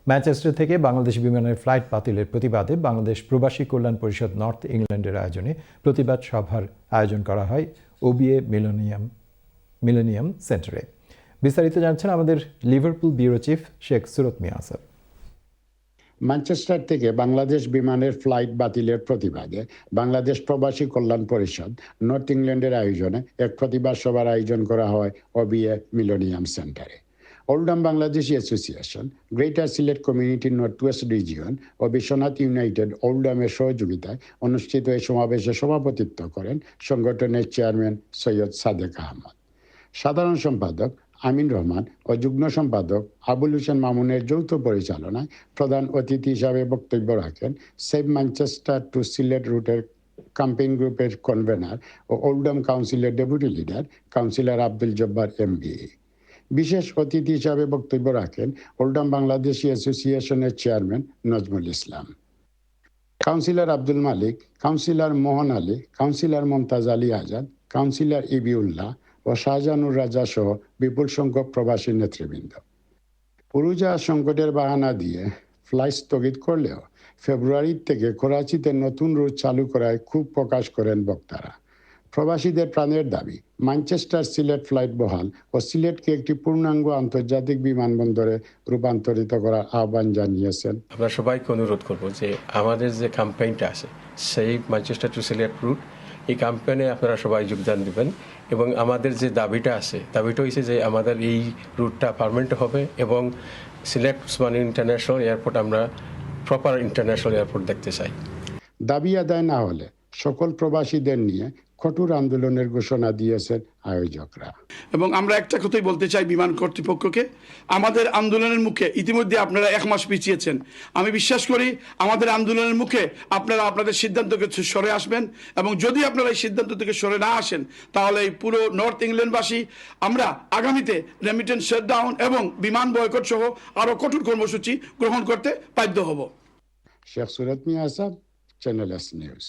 Manchester থেকে বাংলাদেশ বিমানের flight বাতিলের প্রতিবাদে বাংলাদেশ প্রবাসী কল্যাণ পরিষদ নর্থ ইংল্যান্ডের আয়োজনে প্রতিবাদ সভার আয়োজন করা হয় ওবিএ মিলেনিয়াম সেন্টারে। বিস্তারিত জানছেন আমাদের লিভারপুল ব্যুরো চিফ শেখ সুরত মিয়া আসাদ। ম্যানচেস্টার থেকে বাংলাদেশ বিমানের ফ্লাইট বাতিলের প্রতিবাদে বাংলাদেশ প্রবাসী কল্যাণ পরিষদ নর্থ ইংল্যান্ডের আয়োজনে এক প্রতিবাদ সভার আয়োজন করা হয় ওবিএ মিলেনিয়াম সেন্টারে। Oldham Bangladeshi association, greater Sylhet community north west region ও বিশ্বনাথ ইউনাইটেড ওল্ডামের সহযোগিতায় অনুষ্ঠিত এই সমাবেশে সভাপতিত্ব করেন সংগঠনের চেয়ারম্যান সৈয়দ সাদেক আহমদ। সাধারণ সম্পাদক আমিন রহমান ও যুগ্ম সম্পাদক আবুল হোসেন মামুনের যৌথ পরিচালনায় প্রধান অতিথি হিসাবে বক্তব্য রাখেন সেভ ম্যানচেস্টার টু সিলেট রুটের ক্যাম্পেইন গ্রুপের কনভেনার ও ওল্ডাম কাউন্সিলের deputy leader councillor Abdul Jabbar MBA. বিশেষ অতিথি হিসাবে বক্তব্য রাখেন ওল্ডাম বাংলাদেশি অ্যাসোসিয়েশনের চেয়ারম্যান নজমুল ইসলাম, কাউন্সিলর আব্দুল মালিক, কাউন্সিলর মোহন আলী, কাউন্সিলর মমতাজ আলী আজাদ, কাউন্সিলর ইবিউল্লাহ ও শাহজাহানুর রাজা সহ বিপুল সংখ্যক প্রবাসী নেতৃবৃন্দ। উরুজা সংকটের বাহানা দিয়ে ফ্লাইট স্থগিত করলেও ফেব্রুয়ারি থেকে করাচিতে নতুন রুট চালু করায় ক্ষোভ প্রকাশ করেন বক্তারা। প্রবাসীদের প্রাণের দাবি ম্যানচেস্টার সিলেট ফ্লাইট বহাল ও সিলেটকে একটি পূর্ণাঙ্গ আন্তর্জাতিক বিমানবন্দরে রূপান্তরিত করার আহ্বান জানিয়েছেন। আমরা সবাইকে অনুরোধ করব যে আমাদের যে ক্যাম্পেইনটা আছে সেই ম্যানচেস্টার টু সিলেট রুট, এই ক্যাম্পেইনে আপনারা সবাই যোগদান দেবেন এবং আমাদের যে দাবিটা আছে, দাবিটা হয়েছে যে আমাদের এই রুটটা পার্মানেন্ট হবে এবং সিলেট ওসমানী ইন্টারন্যাশনাল এয়ারপোর্ট আমরা প্রপার ইন্টারন্যাশনাল এয়ারপোর্ট দেখতে চাই। দাবি আদায় না হলে সকল প্রবাসীদের নিয়ে কঠোর আন্দোলনের ঘোষণা দিয়েছেন আয়োজকরা। এবং আমরা একটা কথাই বলতে চাই বিমান কর্তৃপক্ষকে, আমাদের আন্দোলনের মুখে ইতিমধ্যে আপনারা 1 মাস পিছিয়েছেন। আমি বিশ্বাস করি আমাদের আন্দোলনের মুখে আপনারা আপনাদের সিদ্ধান্ত থেকে সরে আসবেন এবং যদি আপনারা এই সিদ্ধান্ত থেকে সরে না আসেন তাহলে এই পুরো নর্থ ইংল্যান্ডবাসী আমরা আগামীতে রেমিটেন্স শাটডাউন এবং বিমান বয়কট সহ আরো কঠোর কর্মসূচি গ্রহণ করতে বাধ্য হব। শেখ সুরত মিয়া আসাদ, চ্যানেল এস নিউজ।